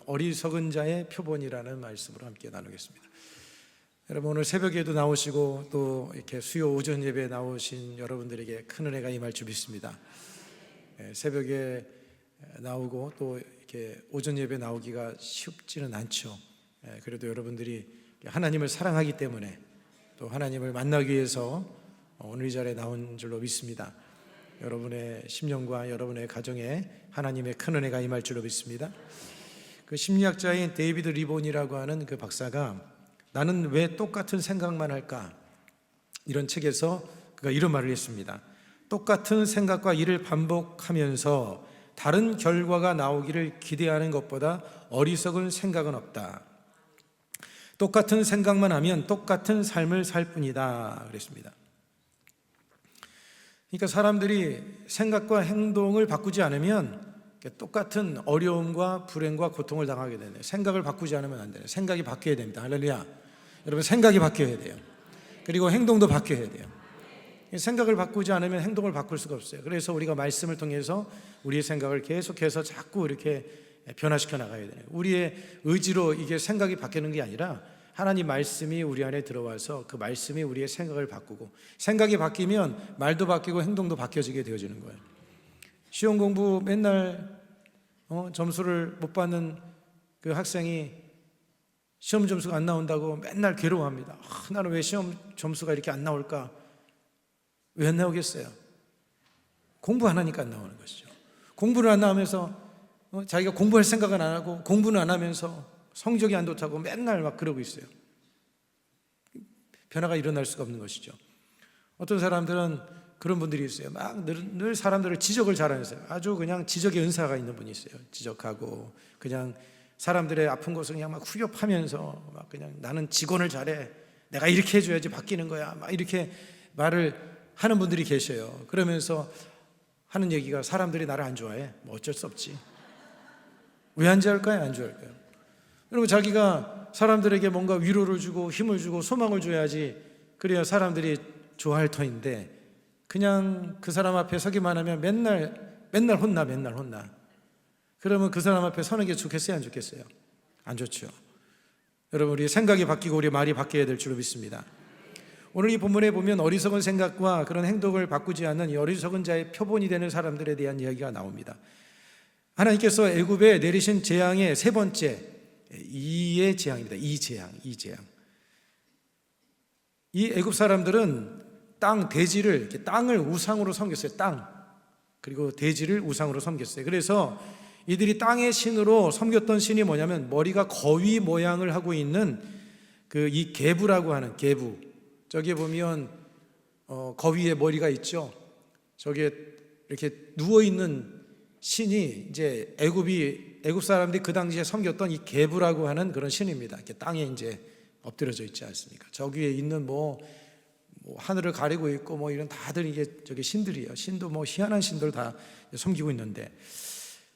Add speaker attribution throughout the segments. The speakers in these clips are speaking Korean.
Speaker 1: 어리석은 자의 표본이라는 말씀으로 함께 나누겠습니다. 여러분, 오늘 새벽에도 나오시고 또 이렇게 수요 오전 예배에 나오신 여러분들에게 큰 은혜가 임할 줄 믿습니다. 새벽에 나오고 또 이렇게 오전 예배 나오기가 쉽지는 않죠. 그래도 여러분들이 하나님을 사랑하기 때문에 또 하나님을 만나기 위해서 오늘 이 자리에 나온 줄로 믿습니다. 여러분의 심령과 여러분의 가정에 하나님의 큰 은혜가 임할 줄로 믿습니다. 그 심리학자인 데이비드 리본이라고 하는 그 박사가 나는 왜 똑같은 생각만 할까? 이런 책에서 그가 이런 말을 했습니다. 똑같은 생각과 일을 반복하면서 다른 결과가 나오기를 기대하는 것보다 어리석은 생각은 없다. 똑같은 생각만 하면 똑같은 삶을 살 뿐이다. 그랬습니다. 그러니까 사람들이 생각과 행동을 바꾸지 않으면 똑같은 어려움과 불행과 고통을 당하게 되네요. 생각을 바꾸지 않으면 안 돼요. 생각이 바뀌어야 됩니다. 할렐루야. 여러분, 생각이 바뀌어야 돼요. 그리고 행동도 바뀌어야 돼요. 생각을 바꾸지 않으면 행동을 바꿀 수가 없어요. 그래서 우리가 말씀을 통해서 우리의 생각을 계속해서 자꾸 이렇게 변화시켜 나가야 돼요. 우리의 의지로 이게 생각이 바뀌는 게 아니라 하나님 말씀이 우리 안에 들어와서 그 말씀이 우리의 생각을 바꾸고, 생각이 바뀌면 말도 바뀌고 행동도 바뀌어지게 되어지는 거예요. 시험 공부 맨날 점수를 못 받는 그 학생이 시험 점수가 안 나온다고 맨날 괴로워합니다. 나는 왜 시험 점수가 이렇게 안 나올까? 왜 안 나오겠어요? 공부 안 하니까 안 나오는 것이죠. 공부를 안 하면서 자기가 공부할 생각은 안 하고 공부는 안 하면서 성적이 안 좋다고 맨날 막 그러고 있어요. 변화가 일어날 수가 없는 것이죠. 어떤 사람들은 그런 분들이 있어요. 막 늘 사람들을 지적을 잘하면서 아주 그냥 지적의 은사가 있는 분이 있어요. 지적하고 그냥 사람들의 아픈 것을 그냥 막 후벼파면서 막 그냥 나는 직원을 잘해, 내가 이렇게 해줘야지 바뀌는 거야, 막 이렇게 말을 하는 분들이 계셔요. 그러면서 하는 얘기가 사람들이 나를 안 좋아해. 뭐 어쩔 수 없지. 왜 안 좋아할까요? 안 좋아할까요? 여러분, 자기가 사람들에게 뭔가 위로를 주고 힘을 주고 소망을 줘야지, 그래야 사람들이 좋아할 터인데 그냥 그 사람 앞에 서기만 하면 맨날 혼나. 그러면 그 사람 앞에 서는 게 좋겠어요? 안 좋겠어요? 안 좋죠. 여러분, 우리 생각이 바뀌고 우리 말이 바뀌어야 될 줄로 믿습니다. 오늘 이 본문에 보면 어리석은 생각과 그런 행동을 바꾸지 않는 이 어리석은 자의 표본이 되는 사람들에 대한 이야기가 나옵니다. 하나님께서 애굽에 내리신 재앙의 세 번째, 이의 재앙입니다. 이 재앙. 이 애굽 사람들은 대지를, 땅을 우상으로 섬겼어요. 땅. 그리고 대지를 우상으로 섬겼어요. 그래서 이들이 땅의 신으로 섬겼던 신이 뭐냐면 머리가 거위 모양을 하고 있는 이 계부라고 하는 계부. 저기에 보면 거위의 머리가 있죠. 저기에 이렇게 누워 있는 신이 이제 애굽 사람들이 그 당시에 섬겼던 이 계부라고 하는 그런 신입니다. 이렇게 땅에 이제 엎드려져 있지 않습니까? 저기 위에 있는 뭐 하늘을 가리고 있고 뭐 이런 다들 이게 저기 신들이에요. 신도 뭐 희한한 신들 다 섬기고 있는데,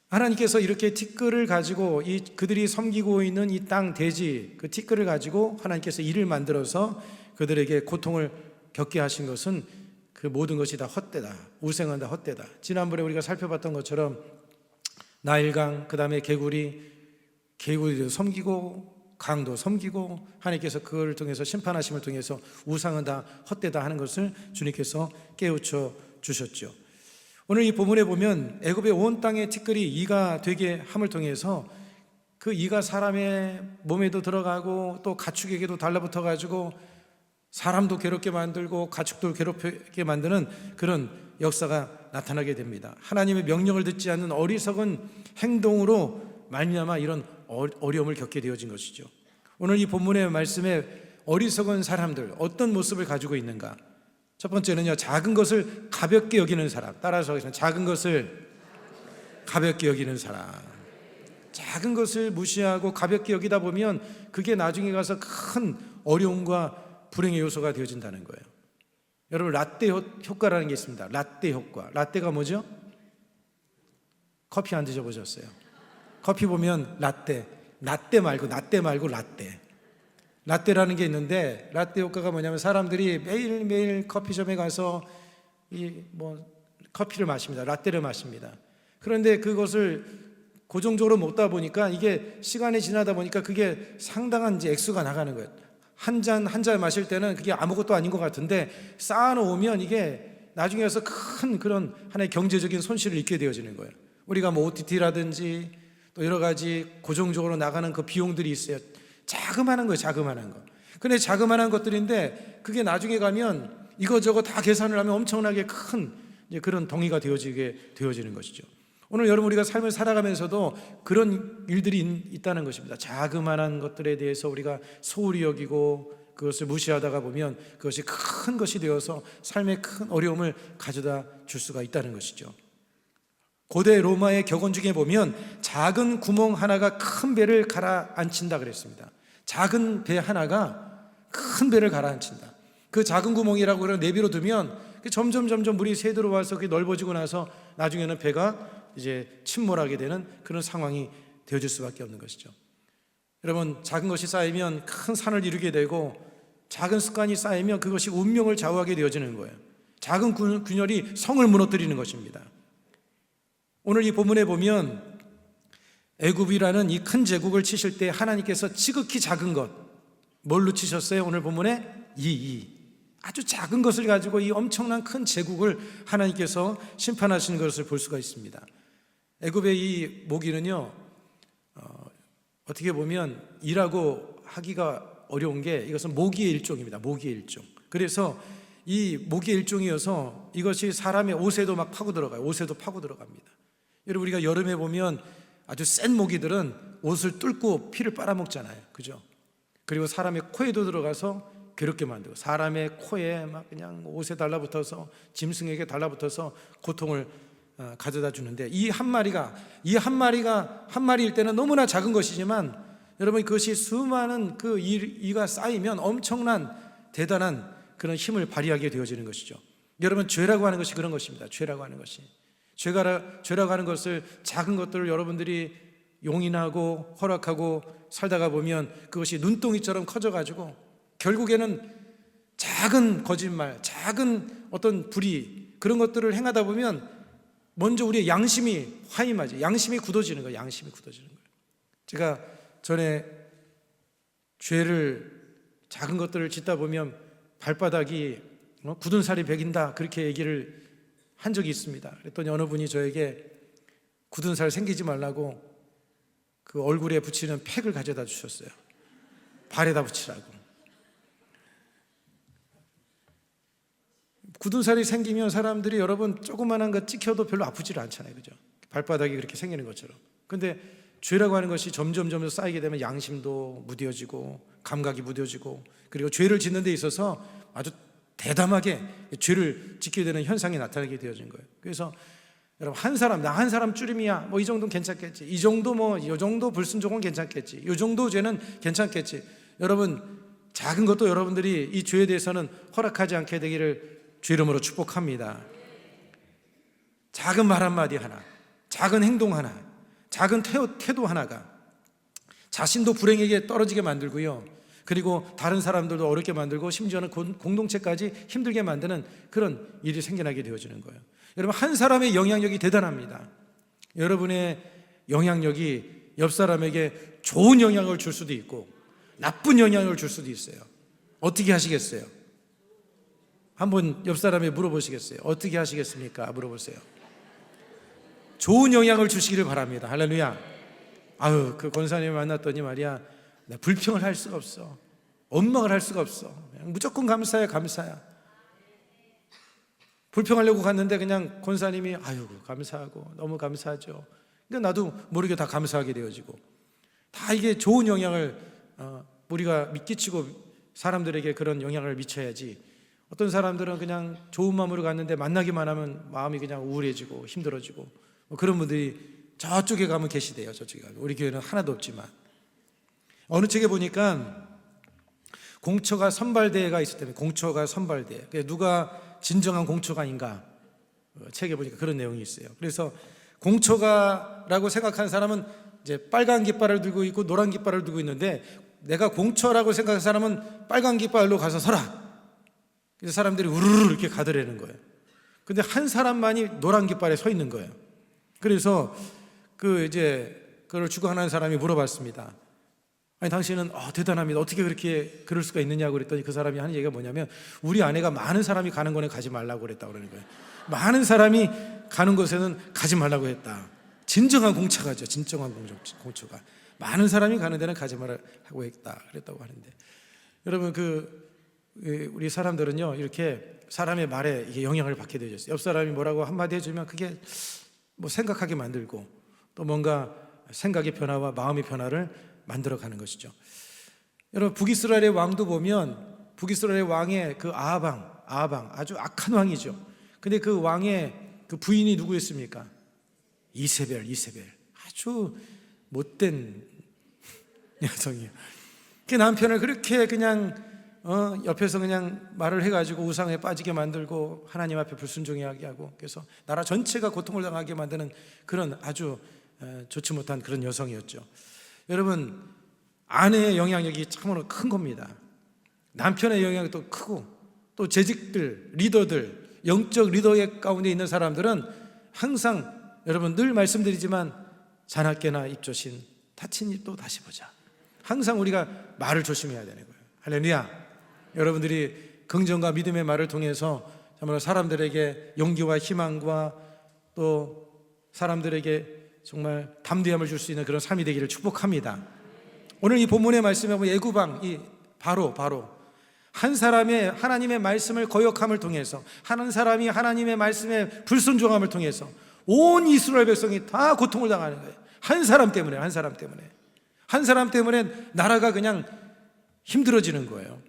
Speaker 1: 하나님께서 이렇게 티끌을 가지고 그들이 섬기고 있는 이 땅 대지, 그 티끌을 가지고 하나님께서 이를 만들어서 그들에게 고통을 겪게 하신 것은 그 모든 것이 다 헛되다, 우생은 다 헛되다. 지난번에 우리가 살펴봤던 것처럼 나일강, 그 다음에 개구리도 섬기고 강도 섬기고, 하나님께서 그걸 통해서 심판하심을 통해서 우상은 다 헛되다 하는 것을 주님께서 깨우쳐 주셨죠. 오늘 이 본문에 보면 애굽의 온 땅의 티끌이 이가 되게 함을 통해서 그 이가 사람의 몸에도 들어가고 또 가축에게도 달라붙어 가지고 사람도 괴롭게 만들고 가축도 괴롭게 만드는 그런 역사가 나타나게 됩니다. 하나님의 명령을 듣지 않는 어리석은 행동으로 말미암아 이런 어려움을 겪게 되어진 것이죠. 오늘 이 본문의 말씀에 어리석은 사람들, 어떤 모습을 가지고 있는가? 첫 번째는요, 작은 것을 가볍게 여기는 사람. 따라서 작은 것을 가볍게 여기는 사람. 작은 것을 무시하고 가볍게 여기다 보면 그게 나중에 가서 큰 어려움과 불행의 요소가 되어진다는 거예요. 여러분, 라떼 효과라는 게 있습니다. 라떼 효과. 라떼가 뭐죠? 커피 안 드셔보셨어요? 커피 보면 라떼 말고 라떼. 라떼라는 게 있는데, 라떼 효과가 뭐냐면 사람들이 매일매일 커피숍에 가서 커피를 마십니다. 라떼를 마십니다. 그런데 그것을 고정적으로 먹다 보니까 이게 시간이 지나다 보니까 그게 상당한 이제 액수가 나가는 거예요. 한 잔 마실 때는 그게 아무것도 아닌 것 같은데 쌓아놓으면 이게 나중에 와서 큰 그런 하나의 경제적인 손실을 입게 되어지는 거예요. 우리가 뭐 OTT라든지 또 여러 가지 고정적으로 나가는 그 비용들이 있어요. 자그마한 거예요, 자그마한 거. 근데 자그마한 것들인데 그게 나중에 가면 이거저거 다 계산을 하면 엄청나게 큰 이제 그런 덩이가 되어지는 것이죠. 오늘 여러분 우리가 삶을 살아가면서도 그런 일들이 있다는 것입니다. 자그마한 것들에 대해서 우리가 소홀히 여기고 그것을 무시하다가 보면 그것이 큰 것이 되어서 삶에 큰 어려움을 가져다 줄 수가 있다는 것이죠. 고대 로마의 격언 중에 보면 작은 구멍 하나가 큰 배를 가라앉힌다 그랬습니다. 작은 배 하나가 큰 배를 가라앉힌다. 그 작은 구멍이라고 그런 내비로 두면 점점 물이 새 들어와서 그게 넓어지고 나서 나중에는 배가 이제 침몰하게 되는 그런 상황이 되어질 수밖에 없는 것이죠. 여러분, 작은 것이 쌓이면 큰 산을 이루게 되고 작은 습관이 쌓이면 그것이 운명을 좌우하게 되어지는 거예요. 작은 균열이 성을 무너뜨리는 것입니다. 오늘 이 본문에 보면 애굽이라는 이 큰 제국을 치실 때 하나님께서 지극히 작은 것 뭘로 치셨어요? 오늘 본문에 아주 작은 것을 가지고 이 엄청난 큰 제국을 하나님께서 심판하시는 것을 볼 수가 있습니다. 애굽의 이 모기는요, 어떻게 보면 일하고 하기가 어려운 게 이것은 모기의 일종입니다. 모기의 일종. 그래서 이 모기의 일종이어서 이것이 사람의 옷에도 막 파고 들어가요. 옷에도 파고 들어갑니다. 여러분, 우리가 여름에 보면 아주 센 모기들은 옷을 뚫고 피를 빨아먹잖아요. 그죠? 그리고 사람의 코에도 들어가서 괴롭게 만들고 사람의 코에 막 그냥 옷에 달라붙어서 짐승에게 달라붙어서 고통을 가져다 주는데 이 한 마리가 한 마리일 때는 너무나 작은 것이지만 여러분 그것이 수많은 그 이가 쌓이면 엄청난 대단한 그런 힘을 발휘하게 되어지는 것이죠. 여러분 죄라고 하는 것이 그런 것입니다. 죄라고 하는 것이 죄라고 하는 것을 작은 것들을 여러분들이 용인하고 허락하고 살다가 보면 그것이 눈덩이처럼 커져가지고 결국에는 작은 거짓말, 작은 어떤 불의 그런 것들을 행하다 보면 먼저 우리의 양심이 화임하지, 양심이 굳어지는 거예요. 양심이 굳어지는 거예요. 제가 전에 죄를 작은 것들을 짓다 보면 발바닥이 굳은 살이 배긴다 그렇게 얘기를 한 적이 있습니다. 그랬더니 어느 분이 저에게 굳은 살 생기지 말라고 그 얼굴에 붙이는 팩을 가져다 주셨어요. 발에다 붙이라고. 굳은 살이 생기면 사람들이 여러분 조그만한 거 찍혀도 별로 아프질 않잖아요. 그죠? 발바닥이 그렇게 생기는 것처럼. 근데 죄라고 하는 것이 점점 쌓이게 되면 양심도 무뎌지고 감각이 무뎌지고 그리고 죄를 짓는 데 있어서 아주 대담하게 죄를 짓게 되는 현상이 나타나게 되어진 거예요. 그래서 여러분 나 한 사람 줄임이야. 뭐 이 정도는 괜찮겠지. 이 정도 불순종은 괜찮겠지. 이 정도 죄는 괜찮겠지. 여러분 작은 것도 여러분들이 이 죄에 대해서는 허락하지 않게 되기를 주 이름으로 축복합니다. 작은 말 한마디 하나, 작은 행동 하나, 작은 태도 하나가 자신도 불행에게 떨어지게 만들고요. 그리고 다른 사람들도 어렵게 만들고 심지어는 공동체까지 힘들게 만드는 그런 일이 생겨나게 되어지는 거예요. 여러분 한 사람의 영향력이 대단합니다. 여러분의 영향력이 옆 사람에게 좋은 영향을 줄 수도 있고 나쁜 영향을 줄 수도 있어요. 어떻게 하시겠어요? 한번 옆 사람에 물어보시겠어요? 어떻게 하시겠습니까? 물어보세요. 좋은 영향을 주시기를 바랍니다. 할렐루야. 그 권사님을 만났더니 말이야, 나 불평을 할 수가 없어. 원망을 할 수가 없어. 그냥 무조건 감사야. 불평하려고 갔는데 그냥 권사님이 감사하고 너무 감사하죠. 근데 나도 모르게 다 감사하게 되어지고 다 이게 좋은 영향을 우리가 끼치고 사람들에게 그런 영향을 미쳐야지. 어떤 사람들은 그냥 좋은 마음으로 갔는데 만나기만 하면 마음이 그냥 우울해지고 힘들어지고 그런 분들이 저쪽에 가면 계시대요. 저쪽에 가면. 우리 교회는 하나도 없지만 어느 책에 보니까 공처가 선발대회가 있을 때문에 공처가 선발대회 누가 진정한 공처가인가 책에 보니까 그런 내용이 있어요. 그래서 공처가라고 생각하는 사람은 이제 빨간 깃발을 들고 있고 노란 깃발을 들고 있는데 내가 공처라고 생각하는 사람은 빨간 깃발로 가서 서라. 그래서 사람들이 우르르 이렇게 가더라는 거예요. 근데 한 사람만이 노란 깃발에 서 있는 거예요. 그래서 그 이제 그걸 추구하는 사람이 물어봤습니다. 아니 당신은 대단합니다. 어떻게 그렇게 그럴 수가 있느냐고 그랬더니 그 사람이 하는 얘기가 뭐냐면 우리 아내가 많은 사람이 가는 곳에 가지 말라고 그랬다고 그러는 거예요. 많은 사람이 가는 곳에는 가지 말라고 했다. 진정한 공처가죠. 진정한 공처가. 많은 사람이 가는 데는 가지 말라고 했다 그랬다고 하는데, 여러분 우리 사람들은요 이렇게 사람의 말에 이게 영향을 받게 되죠. 옆 사람이 뭐라고 한마디 해주면 그게 뭐 생각하게 만들고 또 뭔가 생각의 변화와 마음의 변화를 만들어가는 것이죠. 여러분 북이스라엘의 왕도 보면 북이스라엘의 왕의 그 아방 아주 악한 왕이죠. 근데 그 왕의 그 부인이 누구였습니까? 이세벨. 아주 못된 여성이에요. 그 남편을 그렇게 그냥 옆에서 그냥 말을 해가지고 우상에 빠지게 만들고 하나님 앞에 불순종하게 하고, 그래서 나라 전체가 고통을 당하게 만드는 그런 아주 좋지 못한 그런 여성이었죠. 여러분, 아내의 영향력이 참으로 큰 겁니다. 남편의 영향력도 크고, 또 재직들, 리더들, 영적 리더의 가운데 있는 사람들은 항상 여러분 늘 말씀드리지만 자나깨나 입조신 다친 입도 다시 보자. 항상 우리가 말을 조심해야 되는 거예요. 할렐루야. 여러분들이 긍정과 믿음의 말을 통해서 정말 사람들에게 용기와 희망과 또 사람들에게 정말 담대함을 줄 수 있는 그런 삶이 되기를 축복합니다. 오늘 이 본문의 말씀에 보면 예구방, 바로 한 사람의 하나님의 말씀을 거역함을 통해서, 한 사람이 하나님의 말씀에 불순종함을 통해서 온 이스라엘 백성이 다 고통을 당하는 거예요. 한 사람 때문에 나라가 그냥 힘들어지는 거예요.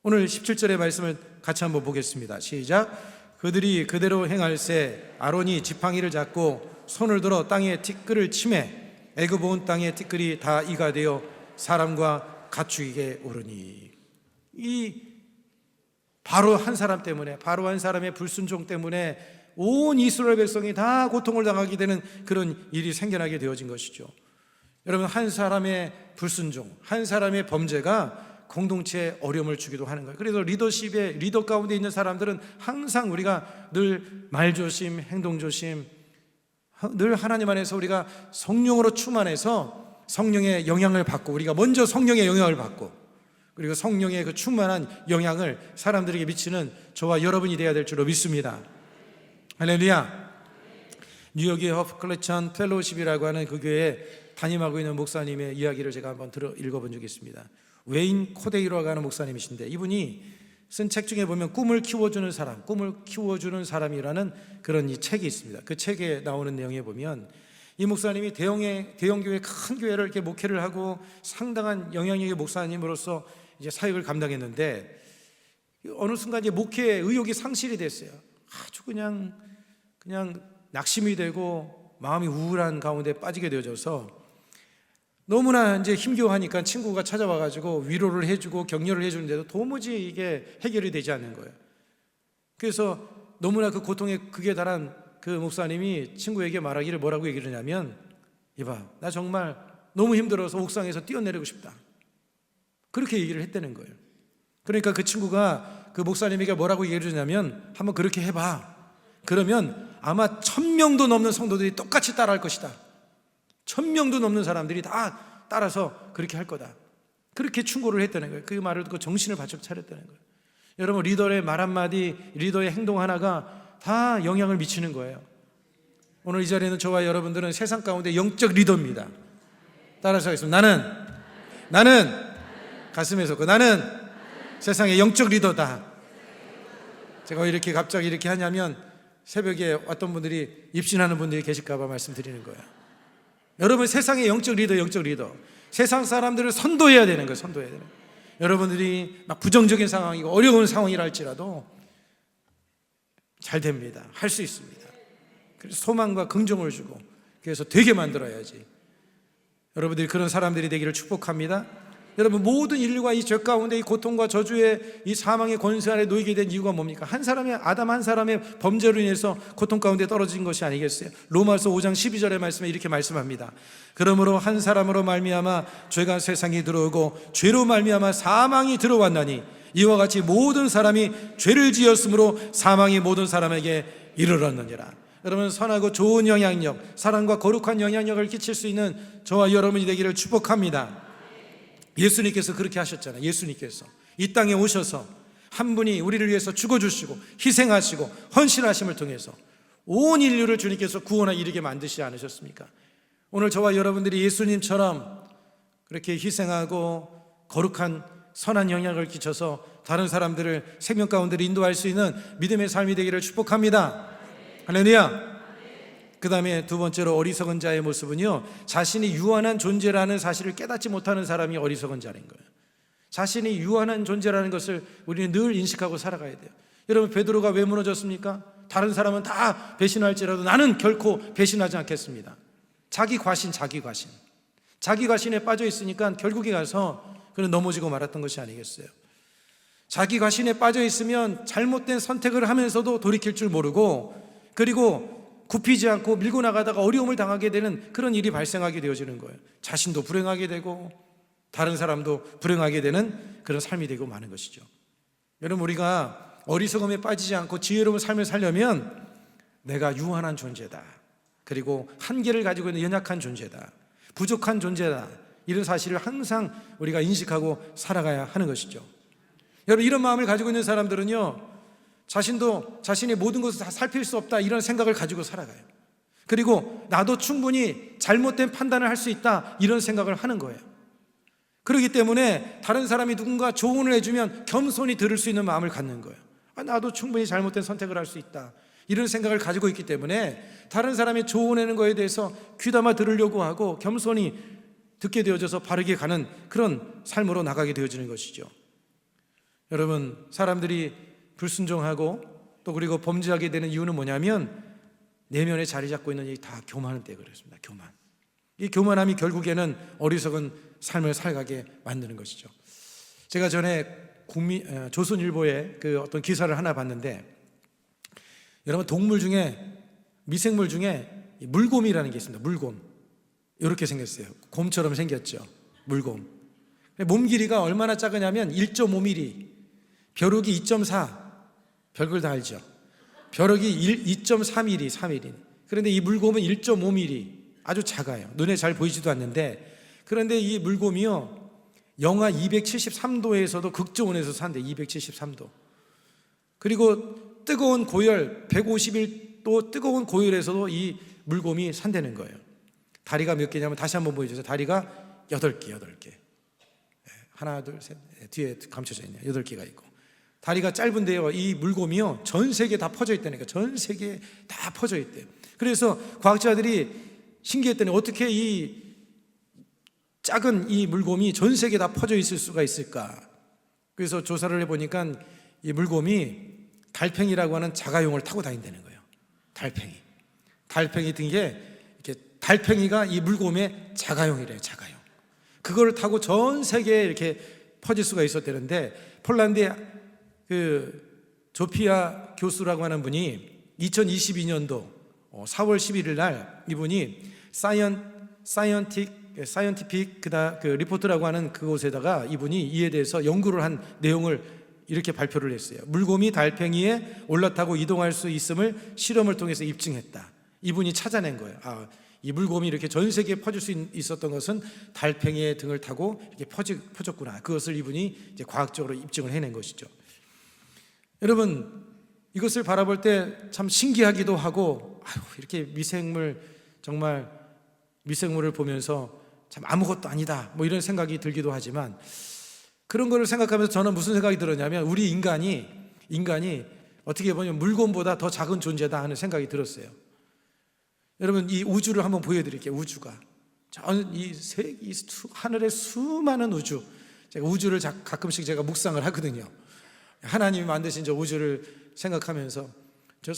Speaker 1: 오늘 17절의 말씀을 같이 한번 보겠습니다. 시작. 그들이 그대로 행할세 아론이 지팡이를 잡고 손을 들어 땅에 티끌을 치매 애굽 온 땅의 티끌이 다 이가 되어 사람과 가축에게 오르니. 이 바로 한 사람 때문에, 바로 한 사람의 불순종 때문에 온 이스라엘 백성이 다 고통을 당하게 되는 그런 일이 생겨나게 되어진 것이죠. 여러분, 한 사람의 불순종, 한 사람의 범죄가 공동체에 어려움을 주기도 하는 거예요. 그래서 리더 가운데 있는 사람들은 항상 우리가 늘 말조심, 행동조심, 늘 하나님 안에서 우리가 성령으로 충만해서 성령의 영향을 받고, 우리가 먼저 성령의 영향을 받고, 그리고 성령의 그 충만한 영향을 사람들에게 미치는 저와 여러분이 되어야 될 줄로 믿습니다. 할렐루야. 뉴욕의 허클레천 펠로우십이라고 하는 그 교회에 담임하고 있는 목사님의 이야기를 제가 한번 읽어본 적이 있습니다. 웨인 코데이로라고 하는 목사님이신데, 이분이 쓴 책 중에 보면 꿈을 키워주는 사람이라는 그런 이 책이 있습니다. 그 책에 나오는 내용에 보면 이 목사님이 대형 교회, 큰 교회를 이렇게 목회를 하고 상당한 영향력의 목사님으로서 이제 사역을 감당했는데, 어느 순간 이제 목회의 의욕이 상실이 됐어요. 아주 그냥 낙심이 되고 마음이 우울한 가운데 빠지게 되어져서 너무나 이제 힘겨워하니까 친구가 찾아와가지고 위로를 해주고 격려를 해주는데도 도무지 이게 해결이 되지 않는 거예요. 그래서 너무나 그 고통에 극에 달한 그 목사님이 친구에게 말하기를 뭐라고 얘기를 하냐면, 이봐, 나 정말 너무 힘들어서 옥상에서 뛰어내리고 싶다. 그렇게 얘기를 했다는 거예요. 그러니까 그 친구가 그 목사님에게 뭐라고 얘기를 하냐면, 한번 그렇게 해봐. 그러면 아마 1000명도 넘는 성도들이 똑같이 따라할 것이다. 1000명도 넘는 사람들이 다 따라서 그렇게 할 거다. 그렇게 충고를 했다는 거예요. 그 말을 듣고 정신을 바짝 차렸다는 거예요. 여러분, 리더의 말 한마디, 리더의 행동 하나가 다 영향을 미치는 거예요. 오늘 이 자리에는 저와 여러분들은 세상 가운데 영적 리더입니다. 따라서 하겠습니다. 나는 가슴에서 나는 세상의 영적 리더다. 제가 이렇게 갑자기 이렇게 하냐면 새벽에 어떤 분들이 입신하는 분들이 계실까 봐 말씀드리는 거예요. 여러분, 세상의 영적 리더. 세상 사람들을 선도해야 되는 거예요. 선도해야 되는 거예요. 여러분들이 막 부정적인 상황이고 어려운 상황이라 할지라도 잘 됩니다. 할 수 있습니다. 그래서 소망과 긍정을 주고, 그래서 되게 만들어야지. 여러분들이 그런 사람들이 되기를 축복합니다. 여러분, 모든 인류가 이 죄 가운데 이 고통과 저주의 이 사망의 권세 아래 놓이게 된 이유가 뭡니까? 아담 한 사람의 범죄로 인해서 고통 가운데 떨어진 것이 아니겠어요? 로마서 5장 12절의 말씀에 이렇게 말씀합니다. 그러므로 한 사람으로 말미암아 죄가 세상에 들어오고 죄로 말미암아 사망이 들어왔나니 이와 같이 모든 사람이 죄를 지었으므로 사망이 모든 사람에게 이르렀느니라. 여러분 선하고 좋은 영향력, 사랑과 거룩한 영향력을 끼칠 수 있는 저와 여러분이 되기를 축복합니다. 예수님께서 그렇게 하셨잖아요. 예수님께서 이 땅에 오셔서 한 분이 우리를 위해서 죽어주시고 희생하시고 헌신하심을 통해서 온 인류를 주님께서 구원에 이르게 만드시지 않으셨습니까? 오늘 저와 여러분들이 예수님처럼 그렇게 희생하고 거룩한 선한 영향을 끼쳐서 다른 사람들을 생명 가운데로 인도할 수 있는 믿음의 삶이 되기를 축복합니다. 할렐루야. 그 다음에 두 번째로 어리석은 자의 모습은요, 자신이 유한한 존재라는 사실을 깨닫지 못하는 사람이 어리석은 자인 거예요. 자신이 유한한 존재라는 것을 우리는 늘 인식하고 살아가야 돼요. 여러분, 베드로가 왜 무너졌습니까? 다른 사람은 다 배신할지라도 나는 결코 배신하지 않겠습니다. 자기 과신에 빠져 있으니까 결국에 가서 그는 넘어지고 말았던 것이 아니겠어요? 자기 과신에 빠져 있으면 잘못된 선택을 하면서도 돌이킬 줄 모르고, 그리고 굽히지 않고 밀고 나가다가 어려움을 당하게 되는 그런 일이 발생하게 되어지는 거예요. 자신도 불행하게 되고 다른 사람도 불행하게 되는 그런 삶이 되고 마는 것이죠. 여러분, 우리가 어리석음에 빠지지 않고 지혜로운 삶을 살려면 내가 유한한 존재다, 그리고 한계를 가지고 있는 연약한 존재다, 부족한 존재다, 이런 사실을 항상 우리가 인식하고 살아가야 하는 것이죠. 여러분, 이런 마음을 가지고 있는 사람들은요, 자신도 자신의 모든 것을 다 살필 수 없다, 이런 생각을 가지고 살아가요. 그리고 나도 충분히 잘못된 판단을 할 수 있다, 이런 생각을 하는 거예요. 그렇기 때문에 다른 사람이 누군가 조언을 해주면 겸손히 들을 수 있는 마음을 갖는 거예요. 나도 충분히 잘못된 선택을 할 수 있다, 이런 생각을 가지고 있기 때문에 다른 사람이 조언하는 거에 대해서 귀담아 들으려고 하고 겸손히 듣게 되어져서 바르게 가는 그런 삶으로 나가게 되어지는 것이죠. 여러분, 사람들이 불순종하고 또 그리고 범죄하게 되는 이유는 뭐냐면 내면에 자리 잡고 있는 이 다 교만한 때에 그렇습니다. 교만. 이 교만함이 결국에는 어리석은 삶을 살게 만드는 것이죠. 제가 전에 조선일보에 그 어떤 기사를 하나 봤는데, 여러분, 동물 중에, 미생물 중에 물곰이라는 게 있습니다. 물곰. 이렇게 생겼어요. 곰처럼 생겼죠. 물곰. 몸 길이가 얼마나 작으냐면 1.5mm, 벼룩이 2.4, 별걸 다 알죠. 벼룩이 2.3mm, 3mm. 그런데 이 물곰은 1.5mm, 아주 작아요. 눈에 잘 보이지도 않는데, 그런데 이 물곰이요, 영하 273도에서도 극저온에서 산대. 273도. 그리고 뜨거운 고열 151도 뜨거운 고열에서도 이 물곰이 산다는 거예요. 다리가 몇 개냐면, 다시 한번 보여주세요. 다리가 8개. 하나, 둘, 셋. 뒤에 감춰져 있네요. 8개가 있고. 다리가 짧은데요, 이 물곰이요, 전 세계에 다 퍼져 있다니까. 전 세계에 다 퍼져 있대요. 그래서 과학자들이 신기했더니 어떻게 이 작은 이 물곰이 전 세계에 다 퍼져 있을 수가 있을까? 그래서 조사를 해보니까 이 물곰이 달팽이라고 하는 자가용을 타고 다닌다는 거예요. 달팽이 든 게 이렇게, 달팽이가 이 물곰의 자가용이래요. 자가용. 그걸 타고 전 세계에 이렇게 퍼질 수가 있었다는데, 폴란드의 그 조피아 교수라고 하는 분이 2022년도 4월 11일 날 이분이 사이언티픽 그 리포트라고 하는 그곳에다가 이분이 이에 대해서 연구를 한 내용을 이렇게 발표를 했어요. 물곰이 달팽이에 올라타고 이동할 수 있음을 실험을 통해서 입증했다. 이분이 찾아낸 거예요. 이 물곰이 이렇게 전 세계에 퍼질 수 있었던 것은 달팽이의 등을 타고 이렇게 퍼졌구나. 그것을 이분이 이제 과학적으로 입증을 해낸 것이죠. 여러분, 이것을 바라볼 때 참 신기하기도 하고, 이렇게 정말 미생물을 보면서 참 아무것도 아니다, 뭐 이런 생각이 들기도 하지만, 그런 거를 생각하면서 저는 무슨 생각이 들었냐면, 우리 인간이 어떻게 보면 물곰보다 더 작은 존재다 하는 생각이 들었어요. 여러분, 이 우주를 한번 보여드릴게요. 우주가 이 하늘의 수많은 우주, 제가 우주를 가끔씩 제가 묵상을 하거든요. 하나님이 만드신 저 우주를 생각하면서 저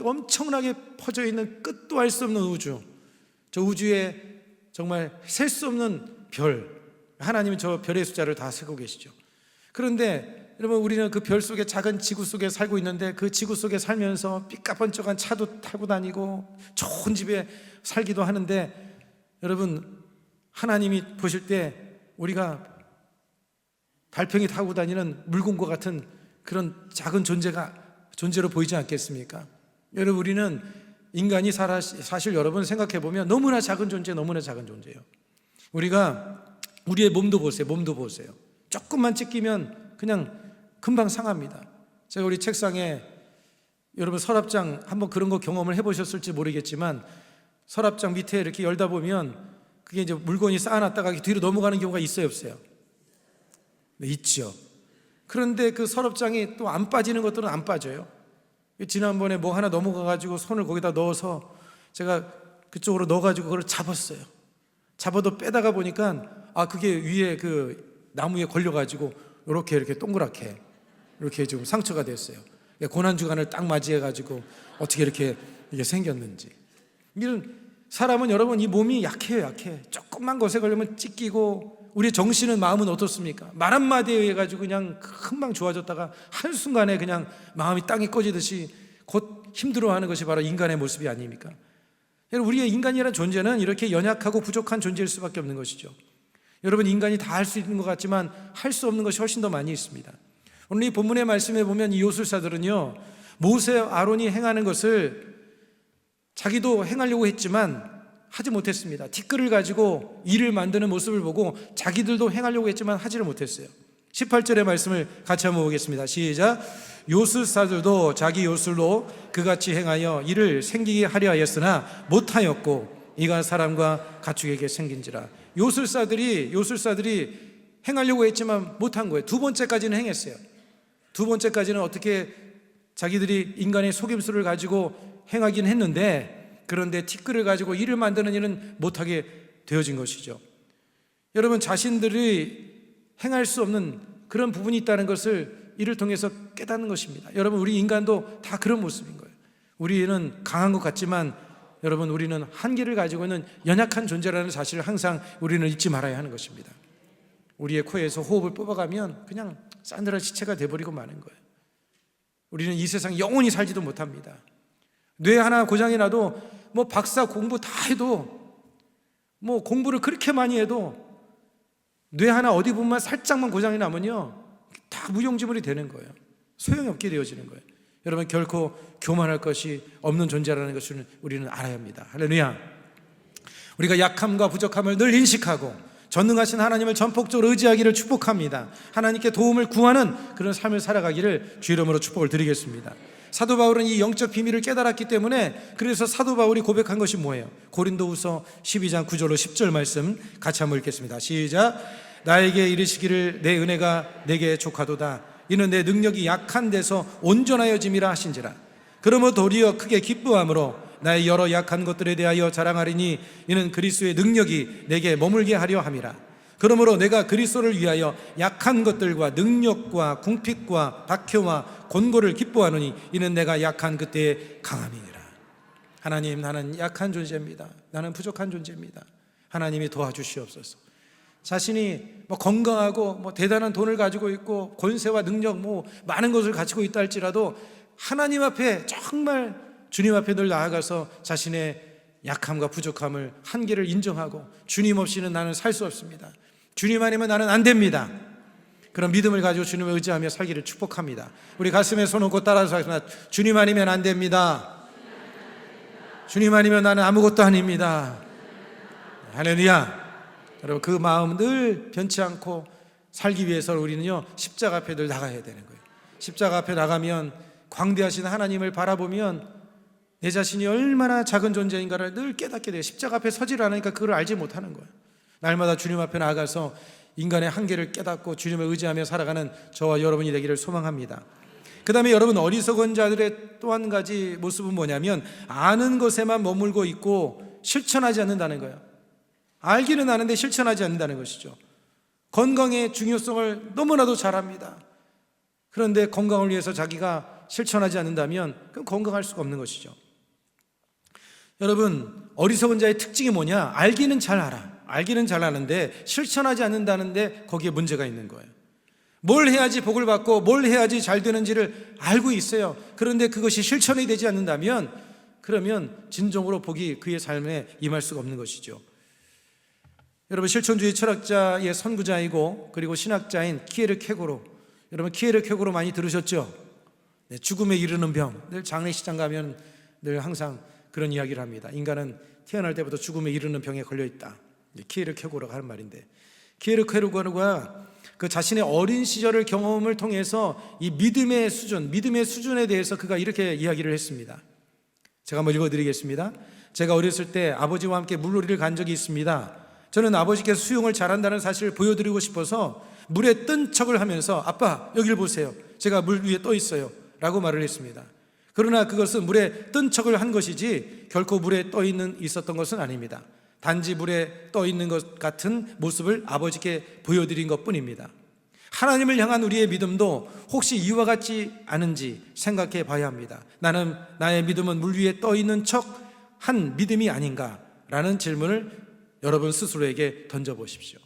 Speaker 1: 엄청나게 퍼져 있는 끝도 알 수 없는 우주, 저 우주에 정말 셀 수 없는 별, 하나님은 저 별의 숫자를 다 세고 계시죠. 그런데 여러분, 우리는 그 별 속에 작은 지구 속에 살고 있는데, 그 지구 속에 살면서 삐까번쩍한 차도 타고 다니고 좋은 집에 살기도 하는데, 여러분, 하나님이 보실 때 우리가 달팽이 타고 다니는 물곰과 같은 그런 작은 존재로 보이지 않겠습니까? 여러분, 우리는 인간이 사실 여러분 생각해 보면 너무나 작은 존재, 너무나 작은 존재예요. 우리가 우리의 몸도 보세요. 몸도 보세요. 조금만 찢기면 그냥 금방 상합니다. 제가 우리 책상에 여러분 서랍장 한번 그런 거 경험을 해보셨을지 모르겠지만 서랍장 밑에 이렇게 열다 보면 그게 이제 물건이 쌓아놨다가 뒤로 넘어가는 경우가 있어요, 없어요? 네, 있죠. 그런데 그 서랍장이 또 안 빠지는 것들은 안 빠져요. 지난번에 뭐 하나 넘어가가지고 손을 거기다 넣어서 제가 그쪽으로 넣어가지고 그걸 잡았어요. 잡아도 빼다가 보니까 그게 위에 그 나무에 걸려가지고 이렇게 동그랗게 이렇게 좀 상처가 됐어요. 고난주간을 딱 맞이해가지고 어떻게 이렇게 이게 생겼는지. 이런 사람은 여러분 이 몸이 약해요, 약해. 조금만 것에 걸리면 찢기고 우리의 정신은 마음은 어떻습니까? 말 한마디에 의해 가지고 그냥 금방 좋아졌다가 한순간에 그냥 마음이 땅에 꺼지듯이 곧 힘들어하는 것이 바로 인간의 모습이 아닙니까? 우리의 인간이라는 존재는 이렇게 연약하고 부족한 존재일 수밖에 없는 것이죠. 여러분 인간이 다 할 수 있는 것 같지만 할 수 없는 것이 훨씬 더 많이 있습니다. 오늘 이 본문의 말씀에 보면 이 요술사들은요 모세 아론이 행하는 것을 자기도 행하려고 했지만 하지 못했습니다. 티끌을 가지고 일을 만드는 모습을 보고 자기들도 행하려고 했지만 하지를 못했어요. 18절의 말씀을 같이 한번 보겠습니다. 시작. 요술사들도 자기 요술로 그같이 행하여 이를 생기게 하려 하였으나 못하였고 이가 사람과 가축에게 생긴지라. 요술사들이 행하려고 했지만 못한 거예요. 두 번째까지는 행했어요. 두 번째까지는 어떻게 자기들이 인간의 속임수를 가지고 행하긴 했는데 그런데 티끌을 가지고 일을 만드는 일은 못하게 되어진 것이죠. 여러분 자신들이 행할 수 없는 그런 부분이 있다는 것을 이를 통해서 깨닫는 것입니다. 여러분 우리 인간도 다 그런 모습인 거예요. 우리는 강한 것 같지만 여러분 우리는 한계를 가지고 있는 연약한 존재라는 사실을 항상 우리는 잊지 말아야 하는 것입니다. 우리의 코에서 호흡을 뽑아가면 그냥 싸늘한 시체가 돼버리고 마는 거예요. 우리는 이 세상 영원히 살지도 못합니다. 뇌 하나 고장이 나도 뭐 박사 공부 다 해도 뭐 공부를 그렇게 많이 해도 뇌 하나 어디 부분만 살짝만 고장이 나면요 다 무용지물이 되는 거예요. 소용이 없게 되어지는 거예요. 여러분 결코 교만할 것이 없는 존재라는 것을 우리는 알아야 합니다. 할렐루야. 우리가 약함과 부족함을 늘 인식하고 전능하신 하나님을 전폭적으로 의지하기를 축복합니다. 하나님께 도움을 구하는 그런 삶을 살아가기를 주 이름으로 축복을 드리겠습니다. 사도 바울은 이 영적 비밀을 깨달았기 때문에 그래서 사도 바울이 고백한 것이 뭐예요? 고린도후서 12장 9절로 10절 말씀 같이 한번 읽겠습니다. 시작. 나에게 이르시기를 내 은혜가 내게 족하도다. 이는 내 능력이 약한 데서 온전하여짐이라 하신지라. 그러므로 도리어 크게 기뻐함으로 나의 여러 약한 것들에 대하여 자랑하리니 이는 그리스도의 능력이 내게 머물게 하려 함이라. 그러므로 내가 그리스도를 위하여 약한 것들과 능력과 궁핍과 박해와 곤고를 기뻐하노니 이는 내가 약한 그때의 강함이니라. 하나님 나는 약한 존재입니다. 나는 부족한 존재입니다. 하나님이 도와주시옵소서. 자신이 건강하고 대단한 돈을 가지고 있고 권세와 능력 많은 것을 가지고 있다 할지라도 하나님 앞에 정말 주님 앞에 늘 나아가서 자신의 약함과 부족함을 한계를 인정하고 주님 없이는 나는 살 수 없습니다. 주님 아니면 나는 안 됩니다. 그런 믿음을 가지고 주님을 의지하며 살기를 축복합니다. 우리 가슴에 손 얹고 따라서 하겠습니다. 주님 아니면 안 됩니다. 주님 아니면 나는 아무것도 아닙니다. 할렐루야. 여러분 그 마음 늘 변치 않고 살기 위해서 우리는요 십자가 앞에 늘 나가야 되는 거예요. 십자가 앞에 나가면 광대하신 하나님을 바라보면 내 자신이 얼마나 작은 존재인가를 늘 깨닫게 돼요. 십자가 앞에 서질 않으니까 그걸 알지 못하는 거예요. 날마다 주님 앞에 나아가서 인간의 한계를 깨닫고 주님을 의지하며 살아가는 저와 여러분이 되기를 소망합니다. 그 다음에 여러분 어리석은 자들의 또 한 가지 모습은 뭐냐면 아는 것에만 머물고 있고 실천하지 않는다는 거예요. 알기는 아는데 실천하지 않는다는 것이죠. 건강의 중요성을 너무나도 잘 압니다. 그런데 건강을 위해서 자기가 실천하지 않는다면 그건 건강할 수가 없는 것이죠. 여러분 어리석은 자의 특징이 뭐냐? 알기는 잘 알아. 알기는 잘 아는데 실천하지 않는다는데 거기에 문제가 있는 거예요. 뭘 해야지 복을 받고 뭘 해야지 잘 되는지를 알고 있어요. 그런데 그것이 실천이 되지 않는다면 그러면 진정으로 복이 그의 삶에 임할 수가 없는 것이죠. 여러분 실천주의 철학자의 선구자이고 그리고 신학자인 키에르케고로, 여러분 키에르케고로 많이 들으셨죠? 네, 죽음에 이르는 병. 늘 장례식장 가면 늘 항상 그런 이야기를 합니다. 인간은 태어날 때부터 죽음에 이르는 병에 걸려 있다. 키에르케고르가 하는 말인데, 키에르케고르가 그 자신의 어린 시절을 경험을 통해서 이 믿음의 수준에 대해서 그가 이렇게 이야기를 했습니다. 제가 한번 읽어드리겠습니다. 제가 어렸을 때 아버지와 함께 물놀이를 간 적이 있습니다. 저는 아버지께서 수영을 잘한다는 사실을 보여드리고 싶어서 물에 뜬 척을 하면서 아빠 여기를 보세요, 제가 물 위에 떠 있어요 라고 말을 했습니다. 그러나 그것은 물에 뜬 척을 한 것이지 결코 물에 떠 있었던 것은 아닙니다. 단지 물에 떠 있는 것 같은 모습을 아버지께 보여드린 것뿐입니다. 하나님을 향한 우리의 믿음도 혹시 이와 같지 않은지 생각해 봐야 합니다. 나는 나의 믿음은 물 위에 떠 있는 척 한 믿음이 아닌가라는 질문을 여러분 스스로에게 던져보십시오.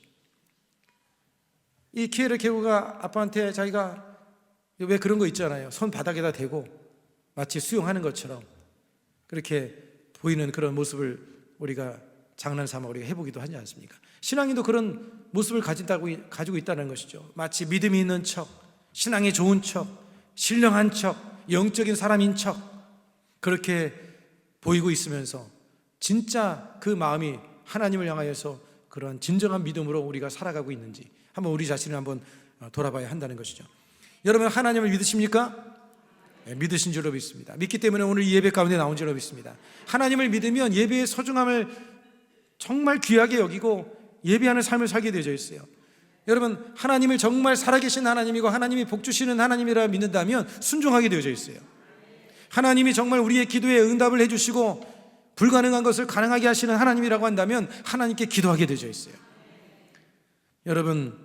Speaker 1: 이 키에르케고르가 아빠한테 자기가 왜 그런 거 있잖아요, 손 바닥에다 대고 마치 수영하는 것처럼 그렇게 보이는 그런 모습을 우리가 장난삼아 우리가 해보기도 하지 않습니까? 신앙인도 그런 모습을 가지고 있다는 것이죠. 마치 믿음이 있는 척, 신앙이 좋은 척, 신령한 척, 영적인 사람인 척 그렇게 보이고 있으면서 진짜 그 마음이 하나님을 향하여서 그런 진정한 믿음으로 우리가 살아가고 있는지 한번 우리 자신을 한번 돌아봐야 한다는 것이죠. 여러분 하나님을 믿으십니까? 네, 믿으신 줄로 믿습니다. 믿기 때문에 오늘 이 예배 가운데 나온 줄로 믿습니다. 하나님을 믿으면 예배의 소중함을 정말 귀하게 여기고 예배하는 삶을 살게 되어져 있어요. 여러분 하나님을 정말 살아계신 하나님이고 하나님이 복 주시는 하나님이라 믿는다면 순종하게 되어져 있어요. 하나님이 정말 우리의 기도에 응답을 해주시고 불가능한 것을 가능하게 하시는 하나님이라고 한다면 하나님께 기도하게 되어져 있어요. 여러분,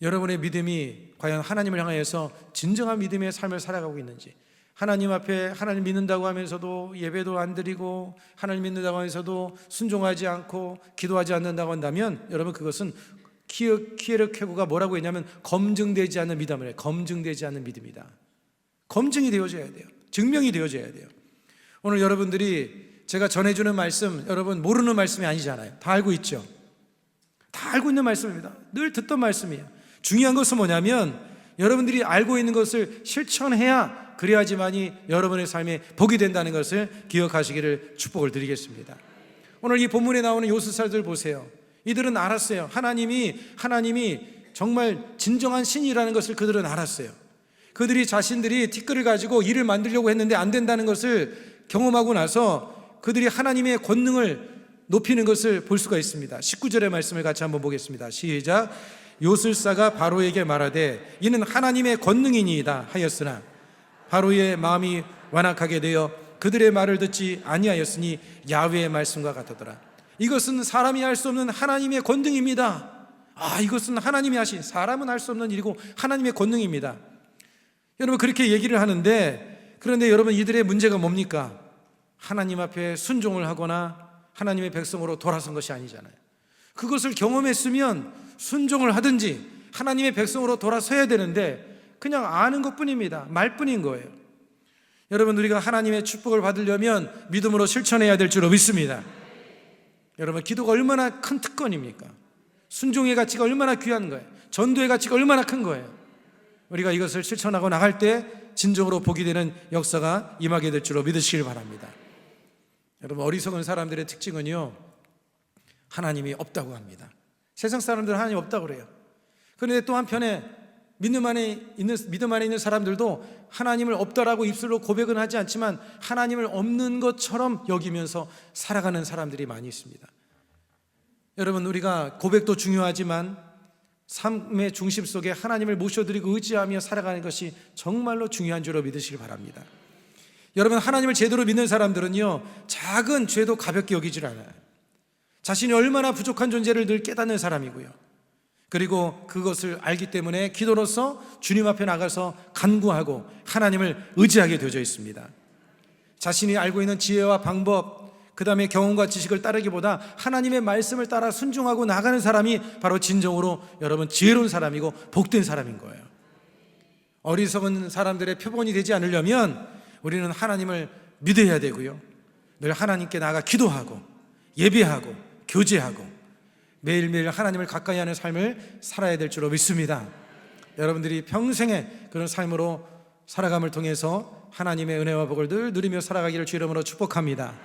Speaker 1: 여러분의 믿음이 과연 하나님을 향하여서 진정한 믿음의 삶을 살아가고 있는지, 하나님 앞에 하나님 믿는다고 하면서도 예배도 안 드리고 하나님 믿는다고 하면서도 순종하지 않고 기도하지 않는다고 한다면 여러분 그것은 키에르케고르가 뭐라고 했냐면 검증되지 않는 믿음이래요. 검증되지 않는 믿음이다. 검증이 되어져야 돼요. 증명이 되어져야 돼요. 오늘 여러분들이 제가 전해주는 말씀 여러분 모르는 말씀이 아니잖아요. 다 알고 있죠. 다 알고 있는 말씀입니다. 늘 듣던 말씀이에요. 중요한 것은 뭐냐면 여러분들이 알고 있는 것을 실천해야 그래야지만이 여러분의 삶에 복이 된다는 것을 기억하시기를 축복을 드리겠습니다. 오늘 이 본문에 나오는 요술사들 보세요. 이들은 알았어요. 하나님이 정말 진정한 신이라는 것을 그들은 알았어요. 그들이 자신들이 티끌을 가지고 일을 만들려고 했는데 안 된다는 것을 경험하고 나서 그들이 하나님의 권능을 높이는 것을 볼 수가 있습니다. 19절의 말씀을 같이 한번 보겠습니다. 시작. 요술사가 바로에게 말하되 이는 하나님의 권능이니이다 하였으나 바로의 마음이 완악하게 되어 그들의 말을 듣지 아니하였으니 야훼의 말씀과 같더라. 이것은 사람이 할 수 없는 하나님의 권능입니다. 이것은 하나님이 하신, 사람은 할 수 없는 일이고 하나님의 권능입니다. 여러분 그렇게 얘기를 하는데, 그런데 여러분 이들의 문제가 뭡니까? 하나님 앞에 순종을 하거나 하나님의 백성으로 돌아선 것이 아니잖아요. 그것을 경험했으면 순종을 하든지 하나님의 백성으로 돌아서야 되는데 그냥 아는 것뿐입니다. 말뿐인 거예요. 여러분 우리가 하나님의 축복을 받으려면 믿음으로 실천해야 될 줄로 믿습니다. 여러분 기도가 얼마나 큰 특권입니까? 순종의 가치가 얼마나 귀한 거예요. 전도의 가치가 얼마나 큰 거예요. 우리가 이것을 실천하고 나갈 때 진정으로 복이 되는 역사가 임하게 될 줄로 믿으시길 바랍니다. 여러분 어리석은 사람들의 특징은요, 하나님이 없다고 합니다. 세상 사람들은 하나님 없다고 그래요. 그런데 또 한편에 믿음 안에 있는 사람들도 하나님을 없다라고 입술로 고백은 하지 않지만 하나님을 없는 것처럼 여기면서 살아가는 사람들이 많이 있습니다. 여러분 우리가 고백도 중요하지만 삶의 중심 속에 하나님을 모셔드리고 의지하며 살아가는 것이 정말로 중요한 줄로 믿으시길 바랍니다. 여러분 하나님을 제대로 믿는 사람들은요, 작은 죄도 가볍게 여기질 않아요. 자신이 얼마나 부족한 존재를 늘 깨닫는 사람이고요, 그리고 그것을 알기 때문에 기도로서 주님 앞에 나가서 간구하고 하나님을 의지하게 되어져 있습니다. 자신이 알고 있는 지혜와 방법, 그 다음에 경험과 지식을 따르기보다 하나님의 말씀을 따라 순종하고 나가는 사람이 바로 진정으로 여러분 지혜로운 사람이고 복된 사람인 거예요. 어리석은 사람들의 표본이 되지 않으려면 우리는 하나님을 믿어야 되고요, 늘 하나님께 나가 기도하고 예배하고 교제하고 매일매일 하나님을 가까이 하는 삶을 살아야 될 줄로 믿습니다. 여러분들이 평생에 그런 삶으로 살아감을 통해서 하나님의 은혜와 복을 늘 누리며 살아가기를 주 이름으로 축복합니다.